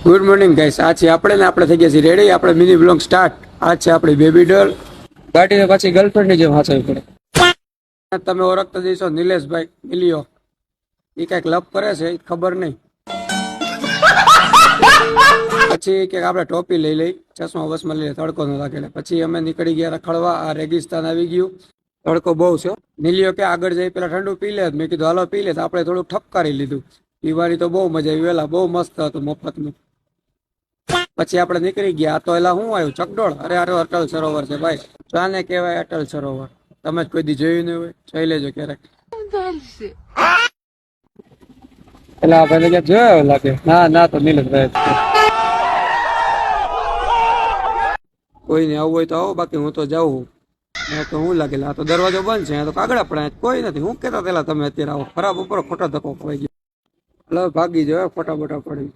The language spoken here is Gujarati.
Good morning guys. આ છે આપણે થઈ ગયા છીએ રેડી. આપણે મિની બ્લોગ સ્ટાર્ટ. આ છે આપણી બેબી ડોલ. ગાડીને પાછી ગર્લફ્રેન્ડ ની જેમ હાચવી પડે. તમે ઓળખતા જઈશો નિલેશભાઈ મિલિયો. એ કઈક લપ કરે છે ખબર નહીં. પછી કે આપણે ટોપી લઈ લઈ, ચશ્મા વસમાં લઈ લે, તડકો ન લાગે. પછી અમે નીકળી ગયા રખડવા. આ રેગિસ્તાન આવી ગયું. તડકો બહુ છે. નિલિયો કે આગળ જઈ પેલા ઠંડુ પી લે. મેં કીધું હાલો પી લે. આપણે થોડુંક ઠપકારી લીધું. પીવાની તો બહુ મજા આવી. વેલા બહુ મસ્ત હતું મફતનું. પછી આપણે નીકળી ગયા. તો એલા શું આવ્યું ચકડોળ. અરે અટલ સરોવર છે ભાઈ. આને કહેવાય અટલ સરોવર. તમે જ કોઈ દી જોયું નહીં હોય, જોઈ લેજો ક્યારેક. એટલે આપણે ક્યાંક જોયો લાગે. ના તો નીલેશભાઈ કોઈ ને આવું હોય તો આવો, બાકી હું તો જાઉં. તો હું લાગે આ તો દરવાજો બંધ છે, તો કાગડા પડે કોઈ નથી. હું કેતા પેલા તમે અત્યારે આવો ખરાબ ઉપર ખોટો ધક્કો ખવાઈ ગયો. એટલે ભાગી જાવ ફોટા બોટા પડી.